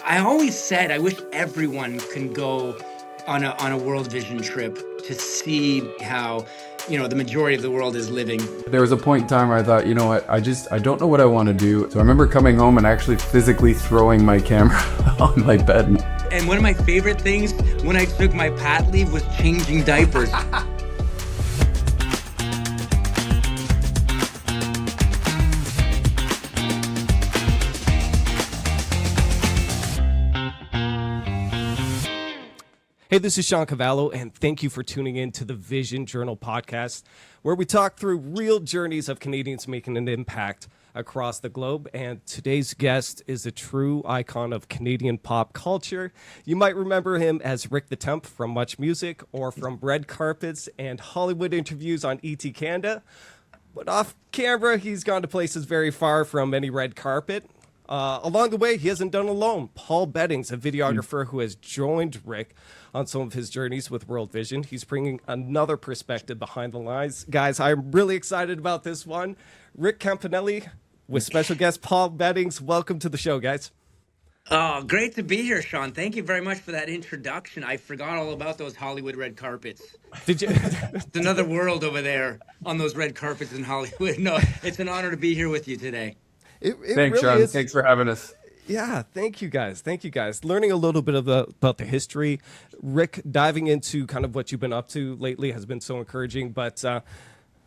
I always said I wish everyone can go on a World Vision trip to see how, the majority of the world is living. There was a point in time where I thought, you know what, I don't know what I want to do. So I remember coming home and actually physically throwing my camera on my bed. And one of my favorite things when I took my pat leave was changing diapers. Hey, this is Shawn Cavallo, and thank you for tuning in to the Vision Journal podcast, where we talk through real journeys of Canadians making an impact across the globe. And today's guest is a true icon of Canadian pop culture. You might remember him as Rick the Temp from MuchMusic, or from red carpets and Hollywood interviews on ET Canada. But off camera, he's gone to places very far from any red carpet. Along the way, he hasn't done alone. Paul Beddings, a videographer who has joined Rick on some of his journeys with World Vision. He's bringing another perspective behind the lines. Guys, I'm really excited about this one. Rick Campanelli with special guest Paul Beddings. Welcome to the show, guys. Oh, great to be here, Shawn. Thank you very much for that introduction. I forgot all about those Hollywood red carpets. Did you? It's another world over there on those red carpets in Hollywood. No, it's an honor to be here with you today. It Thanks, really Shawn. is. Thanks for having us. Yeah, thank you guys. Thank you guys. Learning a little bit about the history. Rick, diving into kind of what you've been up to lately has been so encouraging. But I'm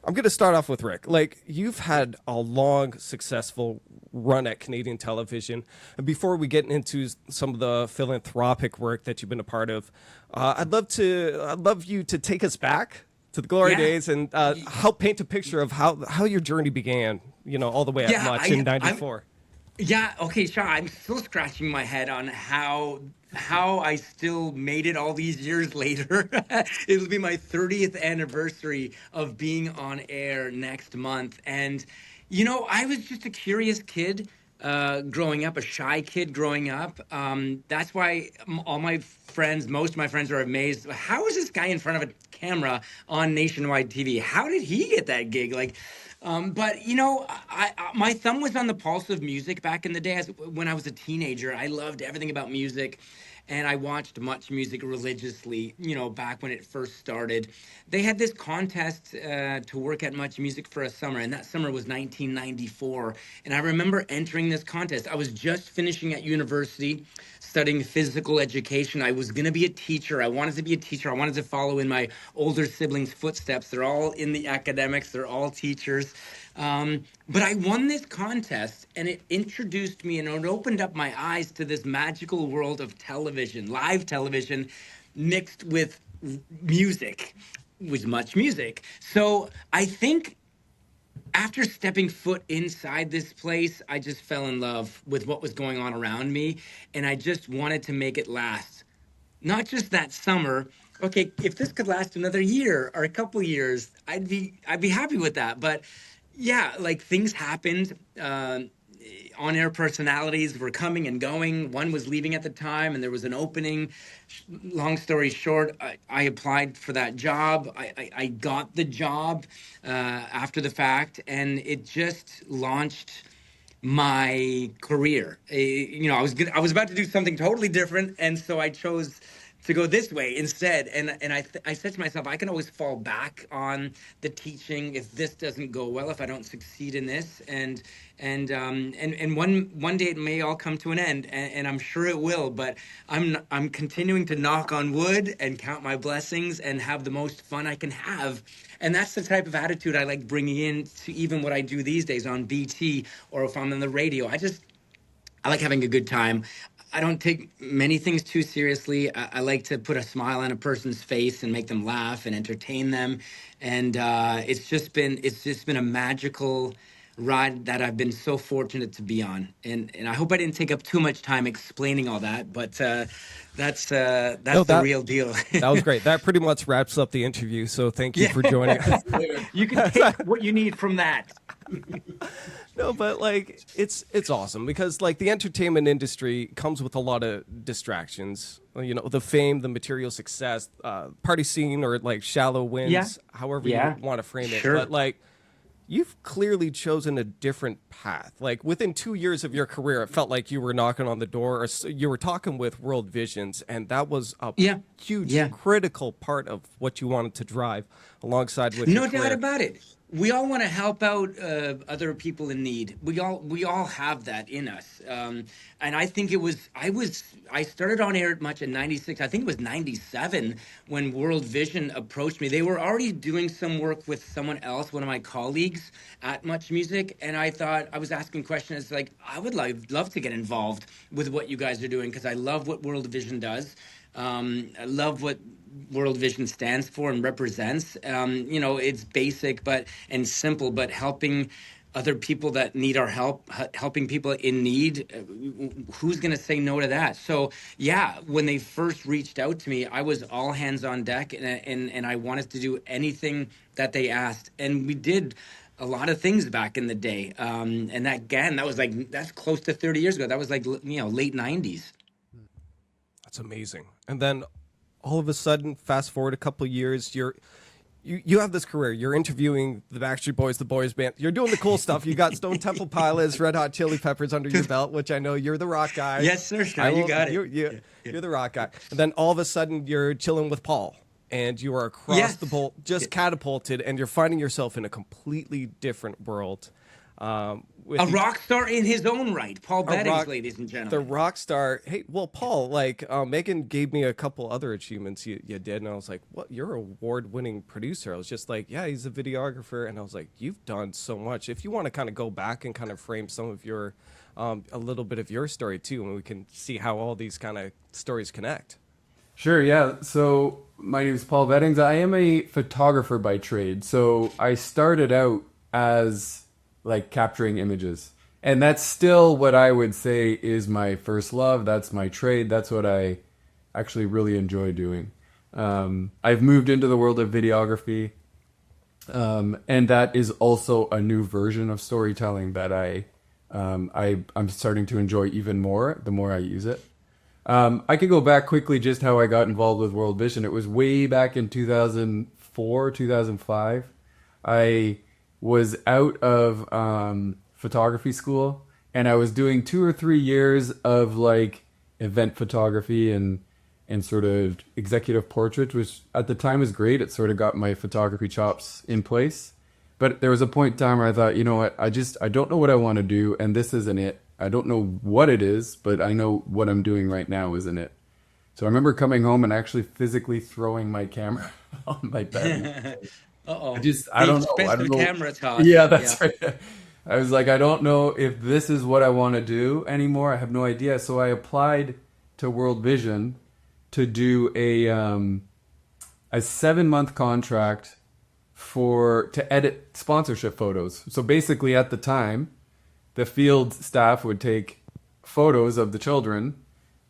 going to start off with Rick. Like, you've had a long, successful run at Canadian television. And before we get into some of the philanthropic work that you've been a part of, I'd love you to take us back to the glory days and help paint a picture of how your journey began, all the way at Much in 94. Yeah, okay, Shawn, I'm still scratching my head on how I still made it all these years later. It'll be my 30th anniversary of being on air next month. And, I was just a curious kid growing up, a shy kid growing up. That's why most of my friends are amazed. How is this guy in front of a camera on nationwide TV? How did he get that gig? But my thumb was on the pulse of music back in the day. When I was a teenager, I loved everything about music, and I watched MuchMusic religiously. Back when it first started, they had this contest to work at MuchMusic for a summer, and that summer was 1994. And I remember entering this contest. I was just finishing at university, studying physical education. I was going to be a teacher. I wanted to be a teacher. I wanted to follow in my older siblings' footsteps. They're all in the academics. They're all teachers. But I won this contest, and it introduced me, and it opened up my eyes to this magical world of television, live television, mixed with music, with MuchMusic. So I think after stepping foot inside this place, I just fell in love with what was going on around me, and I just wanted to make it last. Not just that summer. Okay, if this could last another year or a couple years, I'd be happy with that. But yeah, things happened. On-air personalities were coming and going. One was leaving at the time, and there was an opening. Long story short, I applied for that job. I got the job after the fact, and it just launched my career. I was about to do something totally different, and so I chose to go this way instead. And I said to myself, I can always fall back on the teaching if this doesn't go well, if I don't succeed in this. And one day it may all come to an end, and I'm sure it will. But I'm continuing to knock on wood and count my blessings and have the most fun I can have. And that's the type of attitude I like bringing in to even what I do these days on BT, or if I'm on the radio. I like having a good time. I don't take many things too seriously. I like to put a smile on a person's face and make them laugh and entertain them. And it's just been a magical ride that I've been so fortunate to be on. And I hope I didn't take up too much time explaining all that, but that's the real deal. That was great. That pretty much wraps up the interview. So thank you for joining us. You can take what you need from that. No, but it's awesome because the entertainment industry comes with a lot of distractions. The fame, the material success, party scene, or shallow wins, however you want to frame it. Sure. But you've clearly chosen a different path. Like within 2 years of your career, it felt like you were knocking on the door, or you were talking with World Visions, and that was a Yeah. huge, Yeah. critical part of what you wanted to drive alongside with your No doubt career. about it. We all want to help out other people in need. We all have that in us. And I think I started on air at Much in '96. I think it was '97 when World Vision approached me. They were already doing some work with someone else, one of my colleagues at Much Music, and I thought I was asking questions like, I would love to get involved with what you guys are doing because I love what World Vision does. I love what World Vision stands for and represents. It's basic and simple, but helping other people that need our help, helping people in need. Who's going to say no to that? So yeah, when they first reached out to me, I was all hands on deck, and I wanted to do anything that they asked, and we did a lot of things back in the day. And that's close to 30 years ago. That was late '90s. That's amazing. And then all of a sudden, fast forward a couple of years, you have this career. You're interviewing the Backstreet Boys, the boys band. You're doing the cool stuff. You got Stone Temple Pilots, Red Hot Chili Peppers under your belt, which I know you're the rock guy. Yes, sir. You got it. You're the rock guy. And then all of a sudden, you're chilling with Paul, and you are across Yes. the bowl, just catapulted, and you're finding yourself in a completely different world. A rock star in his own right, Paul Bettings, ladies and The gentlemen. rock star. Hey, well, Paul, like Megan gave me a couple other achievements you did, and I was like, "What? You're an award-winning producer." I was just like, "Yeah, he's a videographer," and I was like, "You've done so much." If you want to kind of go back and kind of frame some of your, a little bit of your story too, and we can see how all these kind of stories connect. Sure, yeah. So my name is Paul Bettings. I am a photographer by trade. So I started out as like capturing images. And that's still what I would say is my first love. That's my trade. That's what I actually really enjoy doing. I've moved into the world of videography. And that is also a new version of storytelling that I'm starting to enjoy even more the more I use it. I could go back quickly just how I got involved with World Vision. It was way back in 2004, 2005. I was out of photography school, and I was doing 2 or 3 years of like event photography and sort of executive portraits, which at the time was great. It sort of got my photography chops in place. But there was a point in time where I thought, you know what, I don't know what I want to do, and this isn't it. I don't know what it is, but I know what I'm doing right now isn't it. So I remember coming home and actually physically throwing my camera on my bed. Uh-oh. I don't know. I don't know. Camera toss. Yeah, that's right. I was like, I don't know if this is what I want to do anymore. I have no idea. So I applied to World Vision to do a 7-month contract to edit sponsorship photos. So basically, at the time, the field staff would take photos of the children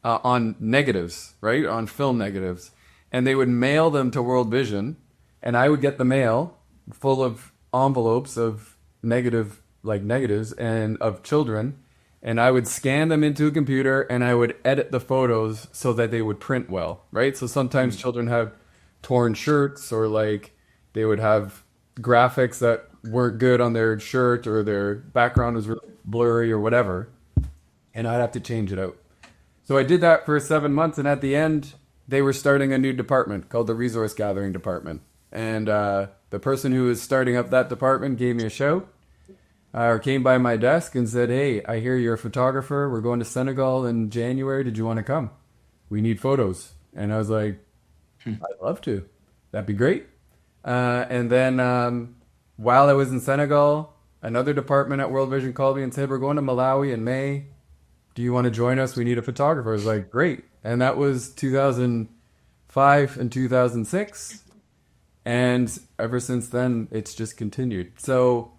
on negatives, right, on film negatives, and they would mail them to World Vision. And I would get the mail full of envelopes of negatives and of children, and I would scan them into a computer and I would edit the photos so that they would print well, right? So sometimes children have torn shirts, or like they would have graphics that weren't good on their shirt, or their background was really blurry or whatever, and I'd have to change it out. So I did that for 7 months, and at the end, they were starting a new department called the Resource Gathering Department. And the person who was starting up that department gave me a shout, or came by my desk and said, "Hey, I hear you're a photographer. We're going to Senegal in January. Did you want to come? We need photos." And I was like, "I'd love to. That'd be great." And then while I was in Senegal, another department at World Vision called me and said, "We're going to Malawi in May. Do you want to join us? We need a photographer." I was like, "Great." And that was 2005 and 2006. And ever since then, it's just continued. So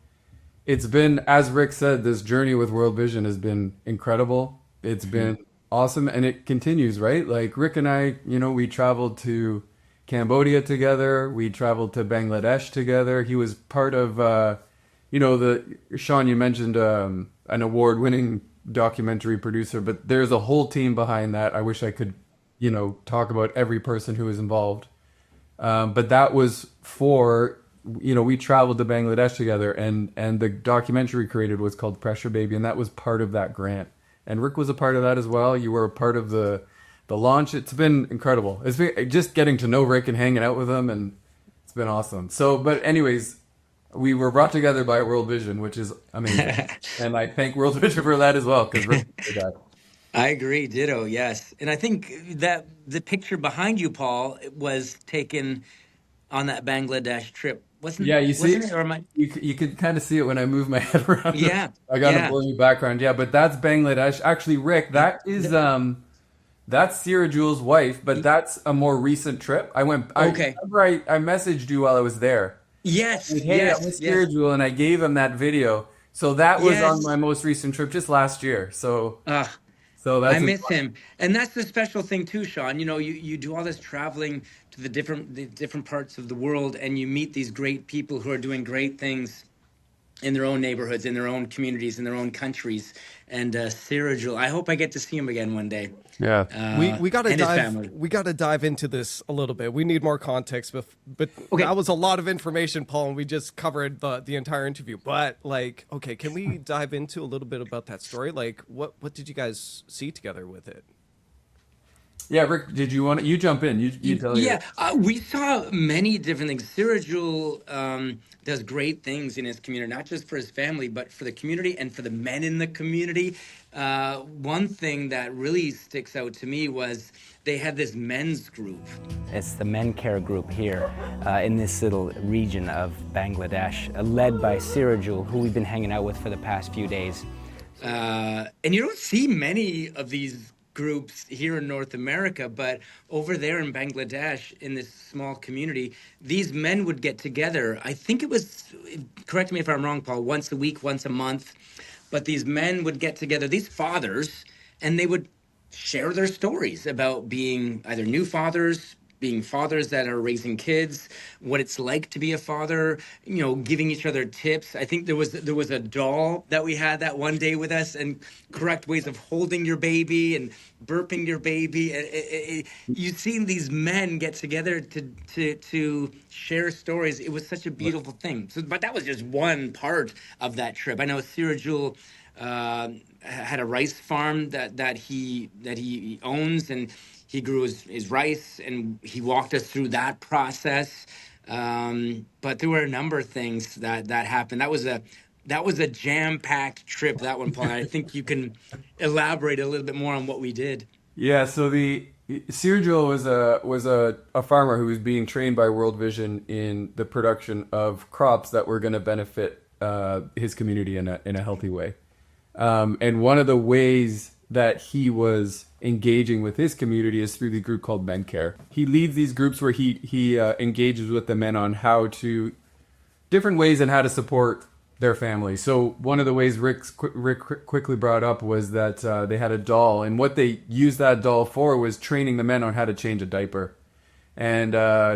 it's been, as Rick said, this journey with World Vision has been incredible. It's been awesome, and it continues, right? Like Rick and I, we traveled to Cambodia together. We traveled to Bangladesh together. He was part of, Shawn, you mentioned an award-winning documentary producer, but there's a whole team behind that. I wish I could, talk about every person who was involved. But that was for we traveled to Bangladesh together, and the documentary we created was called Pressure Baby, and that was part of that grant. And Rick was a part of that as well. You were a part of the launch. It's been incredible. It's been just getting to know Rick and hanging out with him, and it's been awesome. So, but anyways, we were brought together by World Vision, which is amazing, and I thank World Vision for that as well because Rick did that. I agree, ditto, yes. And I think that the picture behind you, Paul, was taken on that Bangladesh trip. Yeah, you see, Wasn't it? Or am I? you can kind of see it when I move my head around. Yeah, I got a yeah. blurry background. Yeah, but that's Bangladesh. Actually, Rick, that's Sierra Jewel's wife, but that's a more recent trip. I Okay. remember I messaged you while I was there. Yes, Like, hey, I'm yes, with Sierra yes, Jewel, and I gave him that video. So that was on my yes. most recent trip just last year. Uh, So I that's miss him. And that's the special thing too, Shawn. You do all this traveling to the different parts of the world, and you meet these great people who are doing great things in their own neighborhoods, in their own communities, in their own countries. And Cyril, I hope I get to see him again one day. yeah. We gotta And his dive family. into this a little bit. We need more context, but Okay. that was a lot of information, Paul, and we just covered the entire interview. But like, okay, can we dive into a little bit about that story? Like, what did you guys see together with it? Yeah, Rick, did you want to, you jump in. You tell your. Yeah, we saw many different things. Cyril does great things in his community, not just for his family, but for the community and for the men in the community. One thing that really sticks out to me was they had this men's group. It's the men care group here in this little region of Bangladesh, led by Sirajul, who we've been hanging out with for the past few days. And you don't see many of these groups here in North America, but over there in Bangladesh, in this small community, these men would get together. I think it was, correct me if I'm wrong, Paul, once a week, once a month, but these men would get together, these fathers, and they would share their stories about being either new fathers, being fathers that are raising kids, what it's like to be a father, giving each other tips. I think there was a doll that we had that one day with us, and correct ways of holding your baby and burping your baby. You've seen these men get together to share stories. It was such a beautiful thing. So, but that was just one part of that trip. I know Sierra Jewel had a rice farm that he owns, and he grew his rice, and he walked us through that process. But there were a number of things that happened. That was a jam-packed trip, that one, Paul. I think you can elaborate a little bit more on what we did. Yeah, so the Sergio was a farmer who was being trained by World Vision in the production of crops that were going to benefit his community in a healthy way. And one of the ways that he was engaging with his community is through the group called Men Care. He leads these groups where he engages with the men on different ways and how to support their family. So one of the ways Rick quickly brought up was that they had a doll, and what they used that doll for was training the men on how to change a diaper. And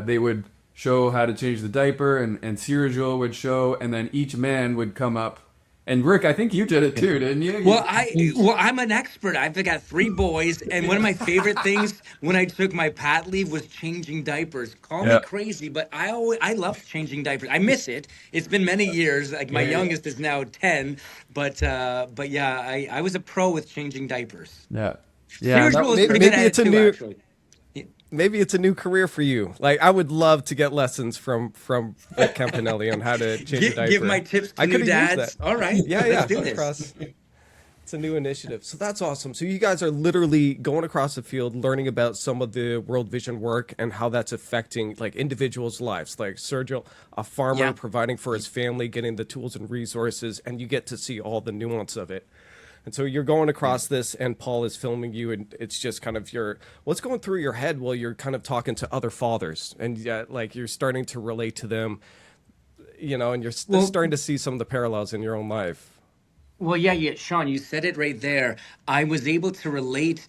they would show how to change the diaper, and Sirajul would show, and then each man would come up. And Rick, I think you did it too, didn't you? I'm an expert. I've got 3 boys, and one of my favorite things when I took my pat leave was changing diapers. Call me crazy, but I love changing diapers. I miss it. It's been many years. Like my youngest is now 10, but yeah, I was a pro with changing diapers. Yeah. Seriously, was pretty good at it too, actually. Maybe it's a new career for you. Like, I would love to get lessons from Rick Campanelli on how to change a diaper. Give my tips to new dads. All right, let's do this. It's a new initiative. So that's awesome. So you guys are literally going across the field, learning about some of the World Vision work and how that's affecting like individuals' lives. Like Sergio, a farmer providing for his family, getting the tools and resources, and you get to see all the nuance of it. And so you're going across this, and Paul is filming you, and it's just kind of what's going through your head while you're kind of talking to other fathers, and like you're starting to relate to them, and you're starting to see some of the parallels in your own life. Well, yeah, Shawn, you said it right there. I was able to relate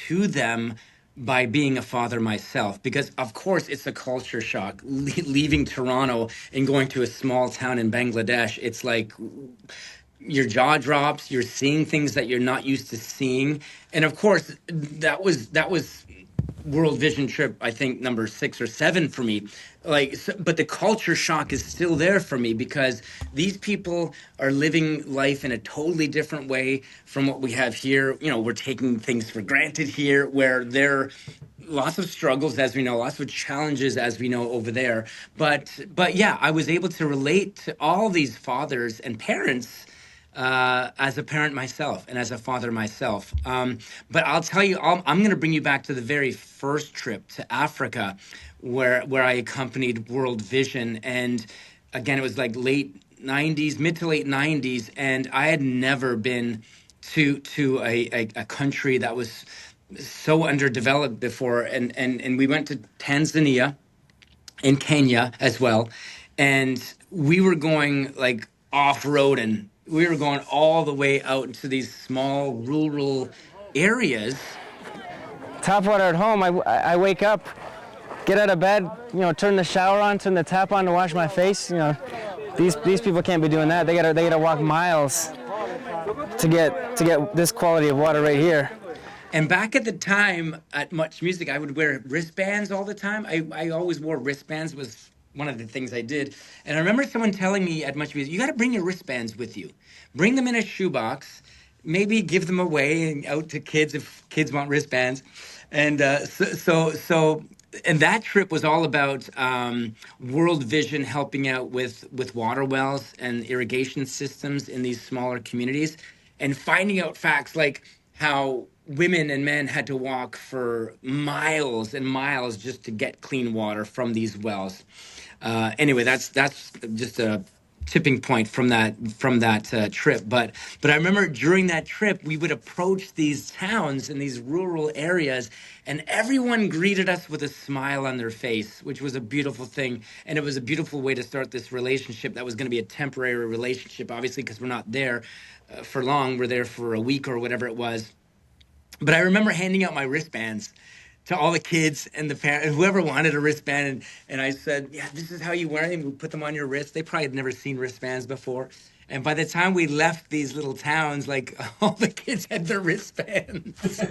to them by being a father myself, because of course it's a culture shock leaving Toronto and going to a small town in Bangladesh. It's like your jaw drops, you're seeing things that you're not used to seeing. And of course that was World Vision trip, I think number 6 or 7 for me. But the culture shock is still there for me because these people are living life in a totally different way from what we have here. We're taking things for granted here, where there lots of struggles, as we know, lots of challenges, as we know, over there. But yeah, I was able to relate to all these fathers and parents as a parent myself and as a father myself. But I'll tell you, I'm going to bring you back to the very first trip to Africa, where I accompanied World Vision, and again, it was like late '90s, mid to late '90s, and I had never been to a country that was so underdeveloped before, and we went to Tanzania in Kenya as well. And we were going like off road, and we were going all the way out into these small rural areas. Tap water at home, I wake up, get out of bed, turn the shower on, turn the tap on to wash my face. These people can't be doing that. They gotta walk miles to get this quality of water right here. And back at the time at MuchMusic, I would wear wristbands all the time. I always wore wristbands, was one of the things I did. And I remember someone telling me at MuchMusic, you got to bring your wristbands with you. Bring them in a shoebox, maybe give them away out to kids if kids want wristbands. And and that trip was all about World Vision helping out with water wells and irrigation systems in these smaller communities, and finding out facts like how women and men had to walk for miles and miles just to get clean water from these wells. Anyway, that's just a tipping point from that trip. But I remember during that trip, we would approach these towns in these rural areas, and everyone greeted us with a smile on their face, which was a beautiful thing. And it was a beautiful way to start this relationship that was going to be a temporary relationship, obviously, because we're not there for long. We're there for a week or whatever it was. But I remember handing out my wristbands to all the kids and the parents, whoever wanted a wristband. And I said, yeah, this is how you wear them. We put them on your wrist. They probably had never seen wristbands before. And by the time we left these little towns, like all the kids had their wristbands.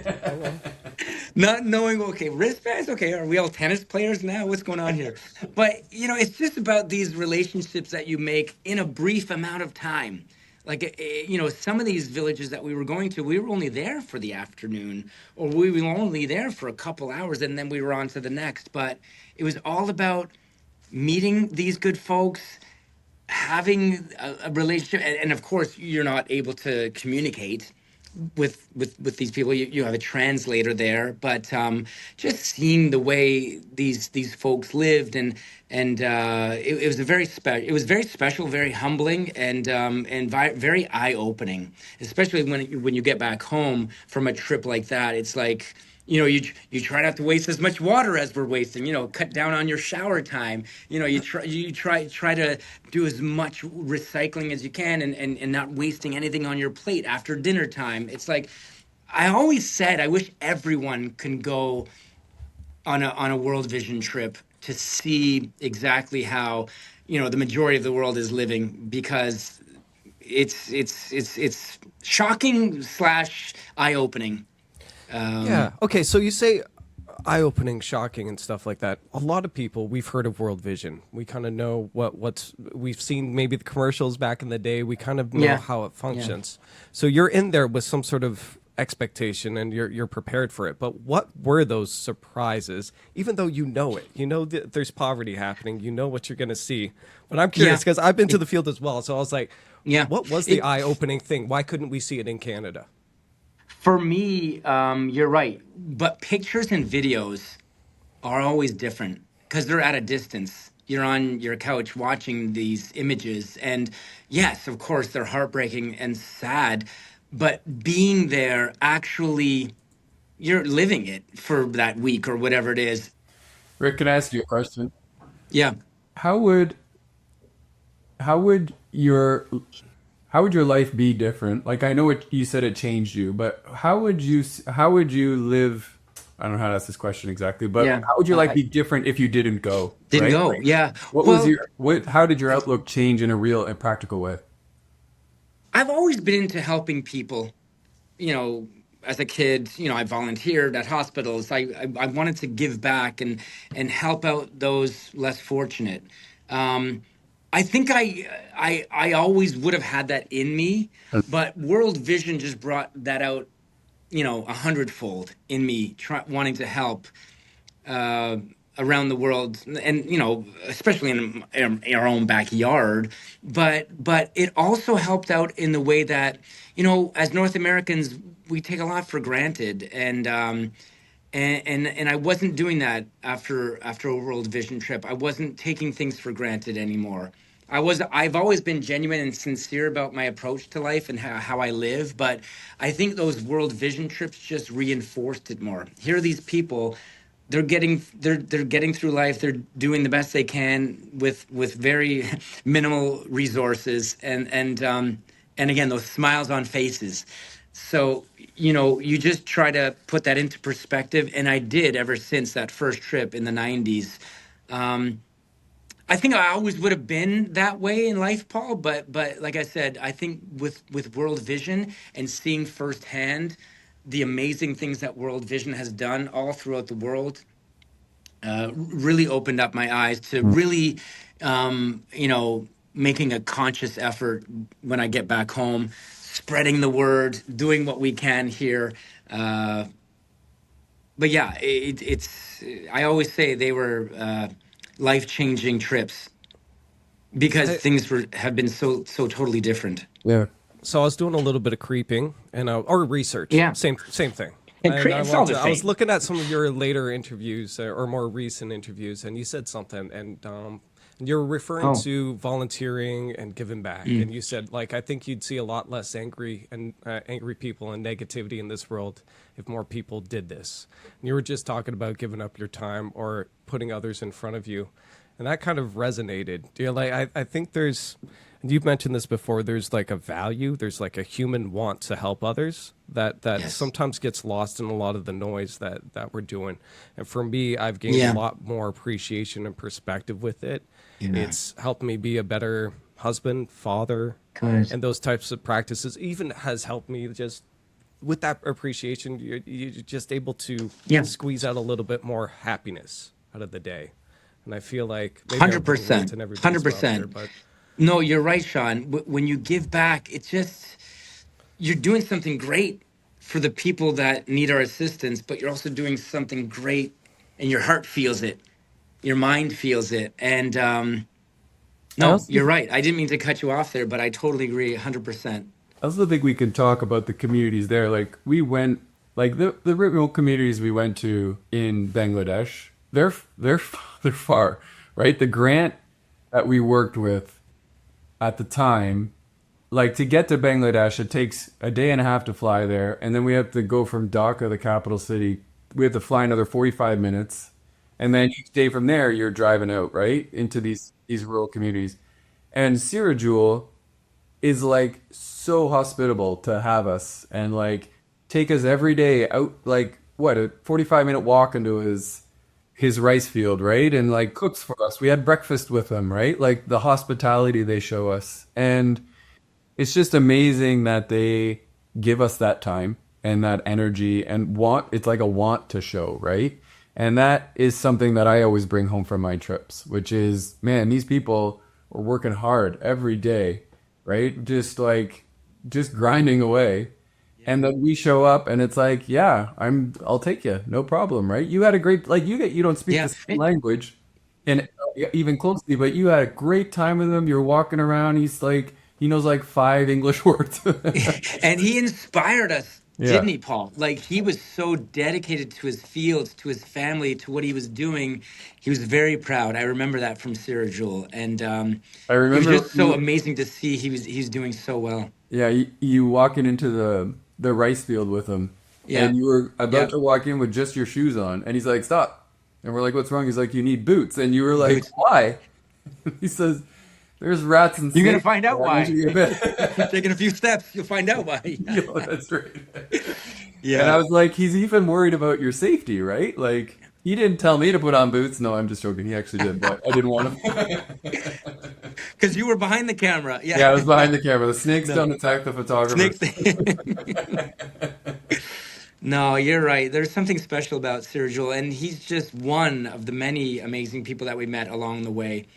Not knowing, okay, wristbands, okay, are we all tennis players now? What's going on here? But, it's just about these relationships that you make in a brief amount of time. Like, some of these villages that we were going to, we were only there for the afternoon, or we were only there for a couple hours, and then we were on to the next. But it was all about meeting these good folks, having a relationship. And of course, you're not able to communicate with these people. You have a translator there, but just seeing the way these folks lived, and it was very special, very humbling, and very eye opening, especially when you get back home from a trip like that. It's like, you try not to waste as much water as we're wasting. Cut down on your shower time. You try to do as much recycling as you can, and not wasting anything on your plate after dinner time. It's like, I always said, I wish everyone can go on a World Vision trip to see exactly how the majority of the world is living, because it's shocking / eye-opening. Yeah. Okay. So you say eye-opening, shocking, and stuff like that. A lot of people, we've heard of World Vision. We kind of know we've seen maybe the commercials back in the day. We kind of know how it functions. Yeah. So you're in there with some sort of expectation, and you're prepared for it. But what were those surprises? Even though you know it, that there's poverty happening, you know what you're going to see. But I'm curious, because I've been to the field as well. So I was like, what was the eye-opening thing? Why couldn't we see it in Canada? For me, you're right. But pictures and videos are always different because they're at a distance. You're on your couch watching these images. And yes, of course, they're heartbreaking and sad. But being there, actually, you're living it for that week or whatever it is. Rick, can I ask you a question? Yeah. How would your life be different? Like, I know you said it changed you, but how would you live? I don't know how to ask this question exactly, but how would your life be different if you didn't go? Didn't go, yeah. How did your outlook change in a real and practical way? I've always been into helping people, as a kid, I volunteered at hospitals. I wanted to give back and help out those less fortunate. I think I always would have had that in me, but World Vision just brought that out, a hundredfold in me, wanting to help uh, around the world, and especially in our own backyard. But it also helped out in the way that, as North Americans, we take a lot for granted, and I wasn't doing that after a World Vision trip. I wasn't taking things for granted anymore. I've always been genuine and sincere about my approach to life and how I live, but I think those World Vision trips just reinforced it more. Here are these people, they're getting through life, they're doing the best they can with very minimal resources, and again, those smiles on faces. So, you just try to put that into perspective. And I did ever since that first trip in the 90s. I think I always would have been that way in life, Paul. But like I said, I think with World Vision and seeing firsthand the amazing things that World Vision has done all throughout the world, really opened up my eyes to really, making a conscious effort when I get back home, spreading the word, doing what we can here. Uh, but yeah, it's. I always say they were life-changing trips because I, things have been so totally different. Yeah. so I was doing a little bit of creeping and or research, Yeah, same thing. and And it's all the I was same. looking at some of your later interviews or more recent interviews, and you said something, and you're referring Oh, to volunteering and giving back, and you said like I think you'd see a lot less angry people and negativity in this world if more people did this. And you were just talking about giving up your time or putting others in front of you, and that kind of resonated. Do you like? I think there's. And you've mentioned this before. There's like a value. There's like a human want to help others that yes. sometimes gets lost in a lot of the noise that we're doing. And for me, I've gained a Yeah. lot more appreciation and perspective with it. Yeah. It's helped me be a better husband, father, Good. and those types of practices. Even has helped me just with that appreciation. You're just able to Yeah. squeeze out a little bit more happiness out of the day. And I feel like maybe I'm Hundred putting words percent. in everybody's Hundred mouth here, percent. but No, you're right, Sean. When you give back, it's just you're doing something great for the people that need our assistance, but you're also doing something great, and your heart feels it, your mind feels it, and I no, also you're right. I didn't mean to cut you off there, but I totally agree, 100%. I also think we can talk about the communities there. Like we went, like the remote communities we went to in Bangladesh. They're they're far, right? The grant that we worked with at the time, like to get to Bangladesh, it takes a day and a half to fly there, and then we have to go from Dhaka, the capital city. We have to fly another 45 minutes, and then each day from there, you're driving out right into these rural communities. And Sirajul is like so hospitable to have us and like take us every day out, like what, a 45-minute walk into his rice field, right? And like cooks for us. We had breakfast with them, right? Like the hospitality they show us. And it's just amazing that they give us that time and that energy and want. It's like a want to show, right? And that is something that I always bring home from my trips, which is, man, these people are working hard every day, right? Just grinding away. And then we show up and it's like, yeah, I'll take you. No problem, right? You had a great, like you don't speak the Yeah. same language and even closely, but you had a great time with him. You're walking around. He's like, he knows like 5 English words. And he inspired us, Yeah. didn't he, Paul? Like he was so dedicated to his fields, to his family, to what he was doing. He was very proud. I remember that from Sarah Jewel, and I it was remember just so you, amazing to see he's doing so well. yeah, you walking into the rice field with him Yeah, and you were about yeah. to walk in with just your shoes on and he's like, stop. And we're like, what's wrong? He's like, you need boots. And you were like, Boots. why? He says, there's rats and You're gonna snakes. find out Why don't why. you get Keep bit? taking a few steps, you'll find out why. Yo, that's right. And I Yeah. was like, he's even worried about your safety, right? Like, he didn't tell me to put on boots. No, I'm just joking. He actually did, but I didn't want him. Because you were behind the camera. Yeah. Yeah, I was behind the camera. The snakes No. don't attack the photographer. Snakes. No, you're right. There's something special about Sergio, and he's just one of the many amazing people that we met along the way.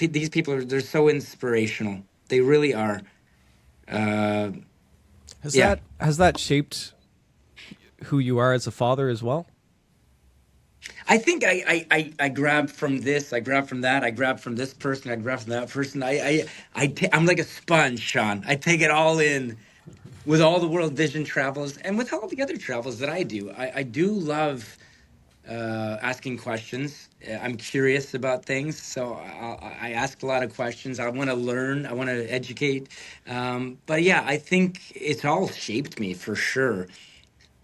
These people they're so inspirational. They really are. Uh, yeah. Has that shaped who you are as a father as well? I think I grab from this, I grab from that, I grab from this person, I grab from that person. I'm like a sponge, Shawn. I take it all in with all the World Vision travels and with all the other travels that I do. I do love asking questions. I'm curious about things, so I ask a lot of questions. I want to learn. I want to educate. But yeah, I think it's all shaped me for sure.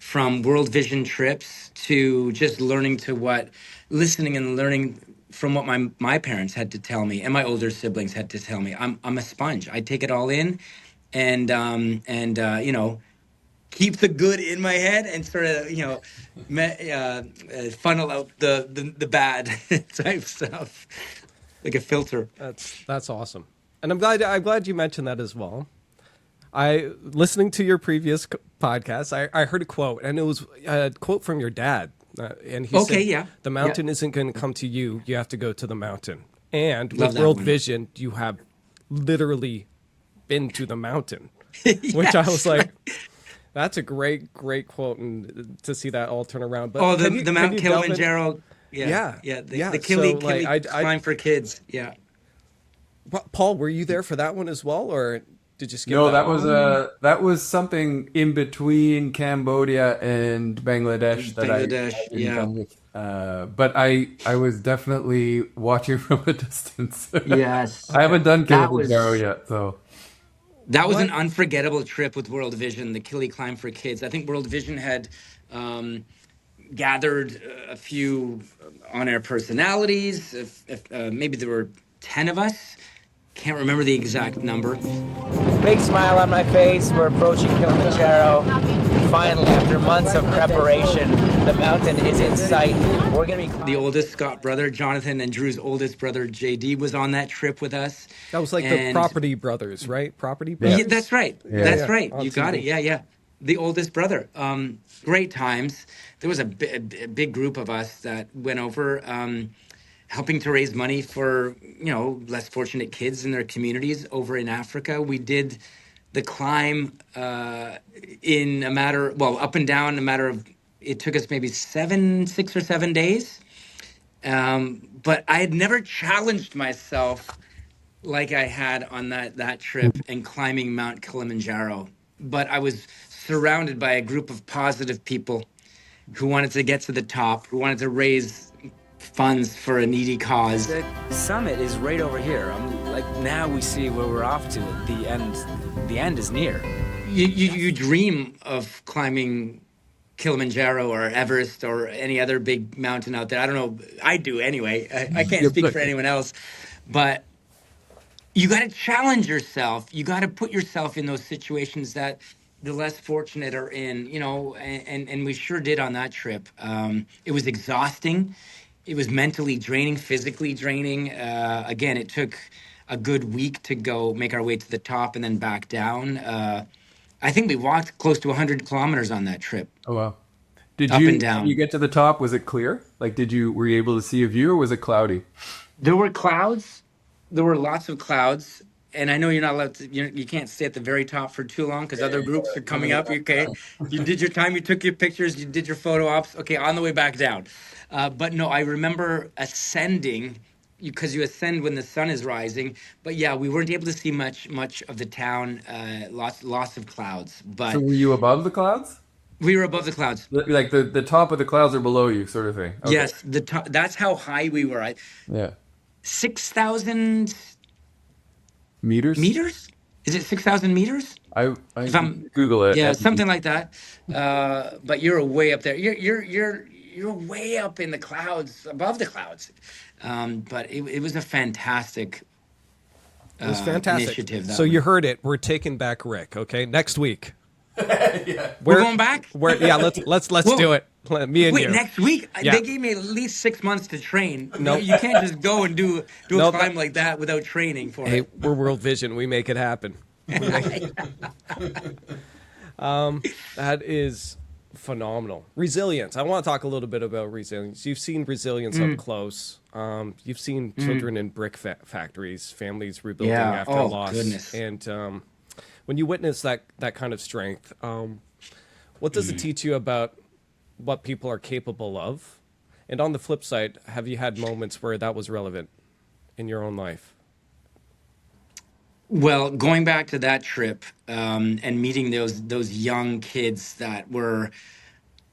From World Vision trips to just listening and learning from what my parents had to tell me and my older siblings had to tell me. I'm a sponge. I take it all in, and you know, keep the good in my head and sort of funnel out the bad type stuff like a filter. That's awesome, and I'm glad you mentioned that as well. I listening to your previous podcast, I heard a quote, and it was a quote from your dad, and he Okay, said, yeah. "The mountain isn't going to come to you; you have to go to the mountain." And Love with that World one. Vision, you have literally been to the mountain, which I Yes, was like, right. "That's a great quote," and to see that all turn around. But Oh, can the can Mount you delve in? Kilimanjaro. Yeah, Yeah, yeah. yeah. The So Kili I climb for kids. Yeah. Paul, were you there for that one as well, or did you skip No, that that one? was that was something in between Cambodia and Bangladesh that Bangladesh. I didn't Yeah. come with. But I was definitely watching from a distance. Yes. I haven't done That Kilimanjaro was yet, so that was an What? unforgettable trip with World Vision, the Kili climb for kids. I think World Vision had um, gathered a few on-air personalities. If maybe there were 10 of us. Can't remember the exact number. Big smile on my face. We're approaching Kilimanjaro. Finally, after months of preparation, the mountain is in sight. We're going to be The climbing. oldest Scott brother, Jonathan, and Drew's oldest brother, JD, was on that trip with us. That was like the And Property Brothers, right? Property yeah, yeah, Brothers. that's right. yeah, That's yeah. right. On You got it. TV. Yeah, yeah. The oldest brother. Great times. There was a big group of us that went over, helping to raise money for less fortunate kids in their communities over in Africa. We did the climb in a matter, well, up and down a matter of. It took us maybe 6 or 7 days. But I had never challenged myself like I had on that trip and climbing Mount Kilimanjaro. But I was surrounded by a group of positive people who wanted to get to the top, who wanted to raise funds for a needy cause. The summit is right over here. Like now we see where we're off to. The end. The end is near. You dream of climbing Kilimanjaro or Everest or any other big mountain out there. I don't know. I do anyway. I can't Yeah, speak for anyone else, but you got to challenge yourself. You got to put yourself in those situations that the less fortunate are in, and we sure did on that trip. It was exhausting. It was mentally draining, physically draining. Again, it took a good week to go make our way to the top and then back down. I think we walked close to 100 kilometers on that trip, Oh wow. Did up you and when you down. get to the top? Was it clear? Like, were you able to see a view, or was it cloudy? There were clouds. There were lots of clouds. And I know you're not allowed to, you can't stay at the very top for too long because other groups are coming up. Okay. You did your time, you took your pictures, you did your photo ops. Okay. On the way back down. But no, I remember ascending because you ascend when the sun is rising. But yeah, we weren't able to see much of the town, lots of clouds. So But were you above the clouds? we were above the clouds. Like the top of the clouds are below you, sort of thing. Okay. Yes, the top, that's how high we were. 6,000 Meters? meters? Is it 6,000 meters? I If I'm Google it. Yeah, something like that. But you're way up there. You're way up in the clouds, above the clouds. But it was a fantastic It was fantastic. initiative. That So you one. heard it. We're taking back Rick. Okay, next week. We're going back. Yeah, let's Well, do it. Me and wait, you. next week Yeah. they gave me at least 6 months to train. No, Nope. you can't just go and do a No, climb like that without training for Hey, it. we're World Vision. We make it happen. That is phenomenal. Resilience. I want to talk a little bit about resilience. You've seen resilience up close. You've seen children in brick factories, families rebuilding Yeah. after Oh, loss. goodness. And when you witness that kind of strength, what does it teach you about what people are capable of? And on the flip side, have you had moments where that was relevant in your own life? Well, going back to that trip, and meeting those young kids that were,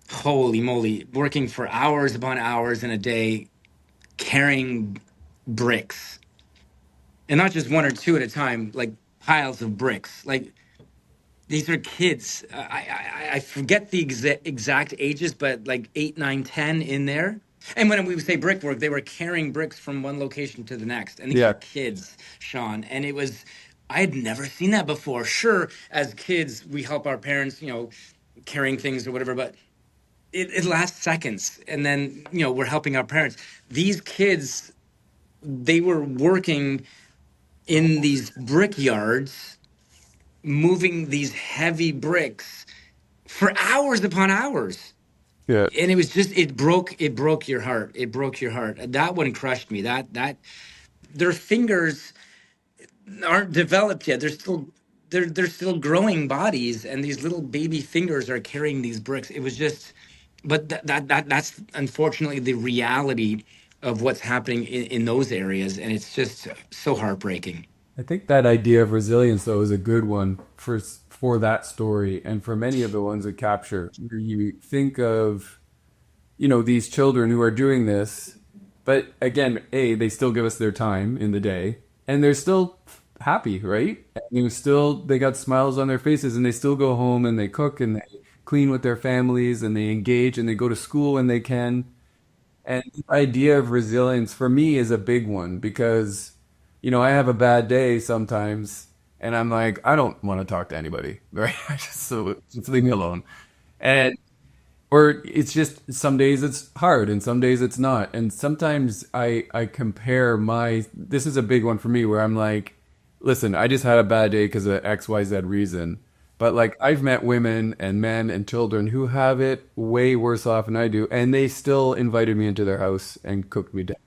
holy moly, working for hours upon hours in a day, carrying bricks, and not just one or two at a time, like piles of bricks. Like, these are kids. I forget the exact ages, but like 8, 9, 10 in there. And when we would say brickwork, they were carrying bricks from one location to the next. And these are Yeah. kids, Shawn. And it was, I had never seen that before. Sure, as kids, we help our parents, carrying things or whatever, but it lasts seconds. And then, we're helping our parents. These kids, they were working in these brick yards, moving these heavy bricks for hours upon hours. Yeah. And it was just, it broke your heart. It broke your heart. That one crushed me. That their fingers aren't developed yet. They're still growing bodies, and these little baby fingers are carrying these bricks. It was just, but that's unfortunately the reality of what's happening in those areas, and it's just so heartbreaking. I think that idea of resilience, though, is a good one for that story and for many of the ones that capture. Where you think of, these children who are doing this, but again, they still give us their time in the day, and they're still happy, right? They got smiles on their faces, and they still go home and they cook and they clean with their families and they engage and they go to school when they can. And the idea of resilience for me is a big one because, I have a bad day sometimes and I'm like, I don't want to talk to anybody, right? Just leave me alone. And, or it's just some days it's hard and some days it's not. And sometimes I compare this is a big one for me where I'm like, listen, I just had a bad day because of XYZ reason. But like I've met women and men and children who have it way worse off than I do, and they still invited me into their house and cooked me down,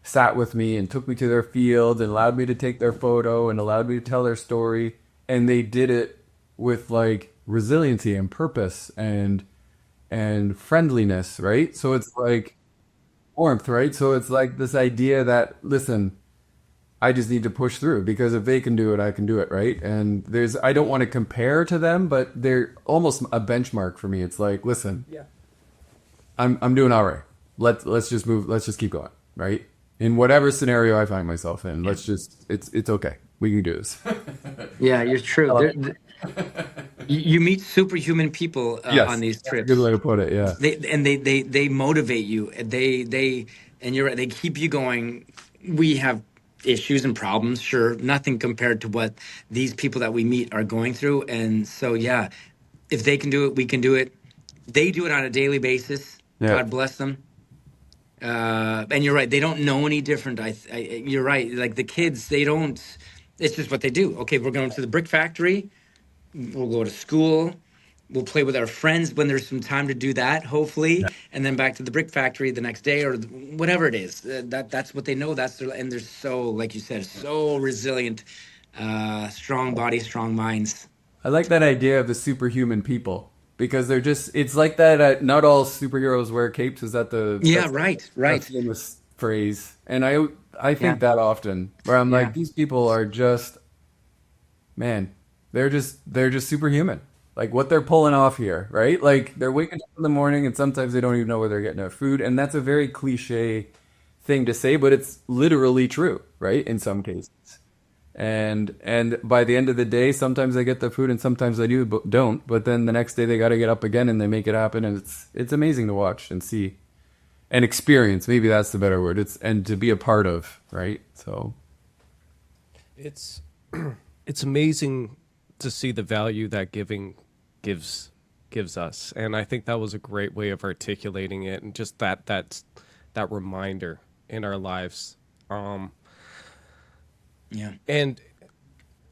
sat with me and took me to their field and allowed me to take their photo and allowed me to tell their story. And they did it with like resiliency and purpose and friendliness, right? So it's like warmth, right? So it's like this idea that, listen, I just need to push through because if they can do it, I can do it, right? And I don't want to compare to them, but they're almost a benchmark for me. It's like, listen, I'm doing all right. Let's just move. Let's just keep going, right? In whatever scenario I find myself in, it's okay. We can do this. Yeah, you're true. You meet superhuman people Yes, on these that's a trips. good way to put it. Yeah. They motivate you. And you're right. They keep you going. We have issues and problems, sure, nothing compared to what these people that we meet are going through. And so, yeah, if they can do it, we can do it. They do it on a daily basis. Yeah. God bless them. And you're right. They don't know any different. You're right. Like the kids, they don't. It's just what they do. Okay, we're going to the brick factory. We'll go to school. We'll play with our friends when there's some time to do that, hopefully, and then back to the brick factory the next day or whatever it is. That's what they know. And they're so, like you said, so resilient, strong bodies, strong minds. I like that idea of the superhuman people because it's like that. Not all superheroes wear capes. Is that Yeah, right. That's the famous phrase. And I think that often where I'm like, these people are just, man, they're just superhuman. Like what they're pulling off here, right? Like they're waking up in the morning and sometimes they don't even know where they're getting their food. And that's a very cliche thing to say, but it's literally true, right? In some cases. And by the end of the day, sometimes they get the food and sometimes they don't. But then the next day they got to get up again and they make it happen. And it's amazing to watch and see and experience. Maybe that's the better word. And to be a part of, right? So it's amazing to see the value that giving gives us, and I think that was a great way of articulating it, and just that reminder in our lives. Yeah. And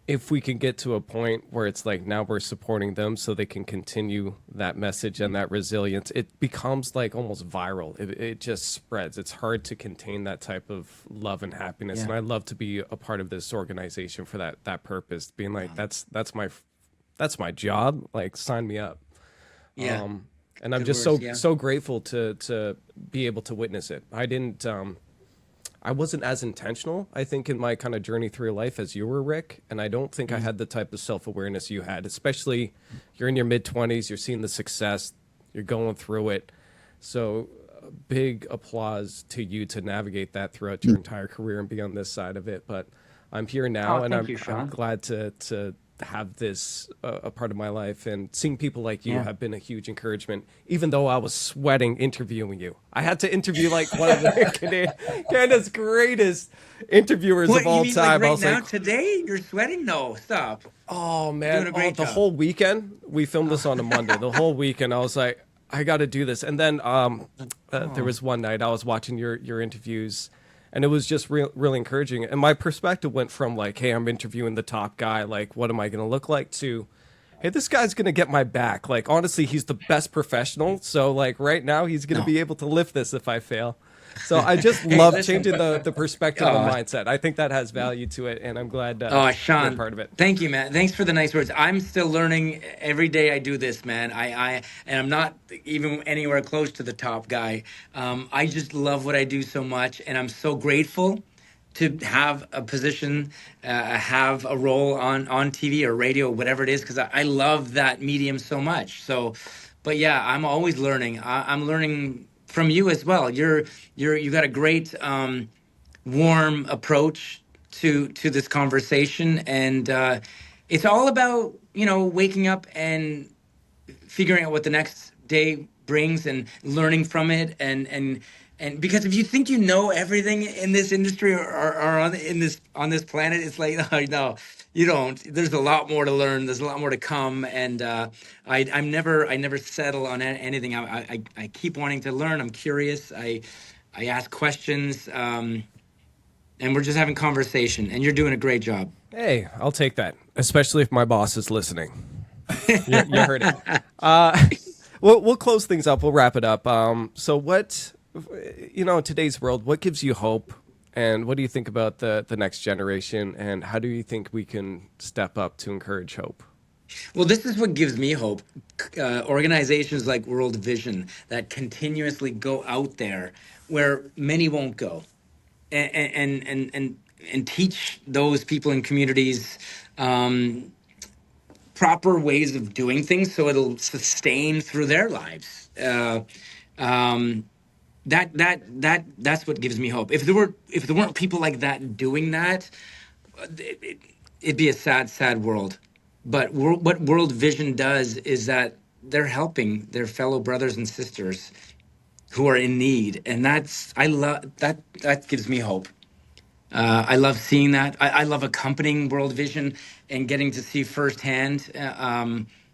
if we can get to a point where it's like now we're supporting them so they can continue that message and that resilience, it becomes like almost viral. It just spreads. It's hard to contain that type of love and happiness. Yeah. And I love to be a part of this organization for that purpose, being like, that's my job. Like, sign me up. Yeah. And I'm Good just words, yeah. so grateful to be able to witness it. I wasn't as intentional, I think, in my kind of journey through life as you were, Rick. And I don't think I had the type of self-awareness you had, especially you're in your mid-20s, you're seeing the success, you're going through it. So big applause to you to navigate that throughout your entire career and be on this side of it. But I'm here now, and thank you, I'm Shawn. glad to have this a part of my life, and seeing people like you Yeah. have been a huge encouragement, even though I was sweating interviewing you. I had to interview like one of the Canada's greatest interviewers What, of all you mean time. like I right was now, like, today? You're sweating? No, stop. oh Doing man, a great the job. whole weekend. We filmed this on a Monday. The whole weekend I was like, I got to do this. And then there was one night I was watching your interviews, and it was just really encouraging. And my perspective went from like, hey, I'm interviewing the top guy, like, what am I going to look like, to, hey, this guy's going to get my back. Like, honestly, he's the best professional. So like right now he's going to be able to lift this if I fail. So I just love listen. changing the perspective and mindset. I think that has value to it, and I'm glad Oh, you're Shawn, part of it. thank you, man. Thanks for the nice words. I'm still learning every day I do this, man. And I'm not even anywhere close to the top guy. I just love what I do so much, and I'm so grateful to have a position, have a role on TV or radio, whatever it is, because I love that medium so much. So, but yeah, I'm always learning. I'm learning from you as well. You got a great warm approach to this conversation, and it's all about waking up and figuring out what the next day brings and learning from it, and because if you think you know everything in this industry or on this planet, it's like no, you don't. There's a lot more to learn. There's a lot more to come, and I never settle on anything. I keep wanting to learn. I'm curious. I ask questions. And we're just having conversation, and you're doing a great job. Hey, I'll take that, especially if my boss is listening. You heard it. We'll close things up. We'll wrap it up. So what, in today's world, what gives you hope, and what do you think about the next generation, and how do you think we can step up to encourage hope? Well, this is what gives me hope. Organizations like World Vision that continuously go out there where many won't go, and teach those people in communities proper ways of doing things so it'll sustain through their lives. That's what gives me hope. If there weren't people like that doing that, it'd be a sad world. But what World Vision does is that they're helping their fellow brothers and sisters who are in need, and I love that. That gives me hope. I love seeing that. I love accompanying World Vision and getting to see firsthand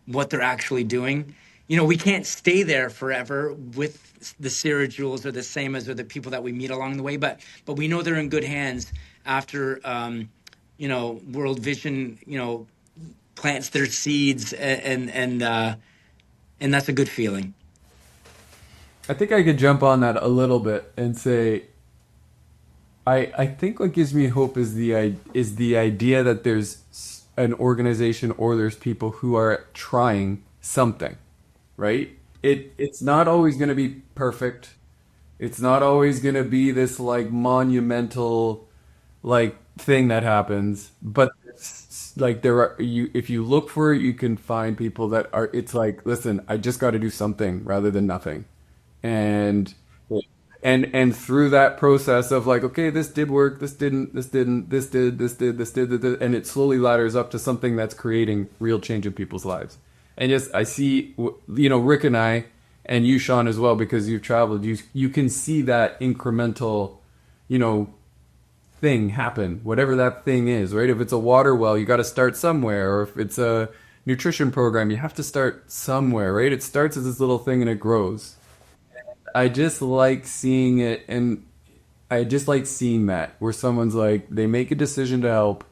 what they're actually doing. We can't stay there forever with the Sarah Jules or the Samas or the people that we meet along the way, but we know they're in good hands after World Vision plants their seeds, and that's a good feeling. I think I could jump on that a little bit and say, I think what gives me hope is the idea that there's an organization or there's people who are trying something, right? It's not always going to be perfect. It's not always going to be this like monumental like thing that happens, but like if you look for it, you can find people that are, it's like, listen, I just got to do something rather than nothing. And through that process of like, okay, this did work, this didn't, this didn't, this did, and it slowly ladders up to something that's creating real change in people's lives. And just, I see, Rick and I, and you, Shawn, as well, because you've traveled, you can see that incremental, thing happen, whatever that thing is, right? If it's a water well, you got to start somewhere, or if it's a nutrition program, you have to start somewhere, right? It starts as this little thing and it grows. I just like seeing it, and I just like seeing that where someone's like, they make a decision to help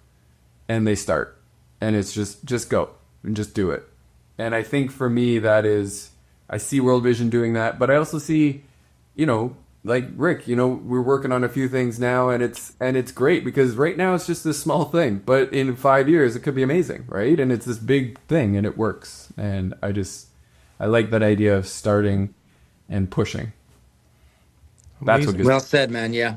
and they start. and it's just go and just do it. And I think for me that is, I see World Vision doing that, but I also see, you know, like Rick, you know, we're working on a few things now, and it's great because right now it's just this small thing, but in 5 years it could be amazing, right? And it's this big thing and it works. And I like that idea of starting and pushing. That's what Amazing. gives Well said, man. Yeah.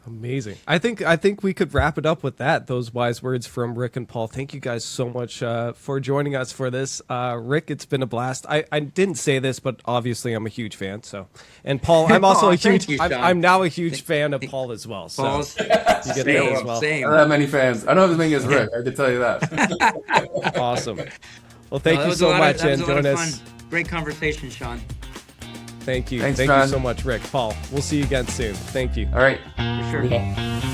Amazing. I think we could wrap it up with that. Those wise words from Rick and Paul. Thank you guys so much for joining us for this. Rick, it's been a blast. I didn't say this, but obviously I'm a huge fan. So, and Paul, I'm also Aw, a huge. thank you, Shawn. I'm now a huge fan of Paul as well. So Paul's you get that as same, well. I same. don't have many fans. I don't have as many as Rick, I can tell you that. Awesome. Well, thank That you was so a lot much, of, that was and a lot join of us. fun. Great conversation, Shawn. Thank you. Thanks, Thank you Shawn. so much, Rick. Paul, we'll see you again soon. Thank you. All right. For sure.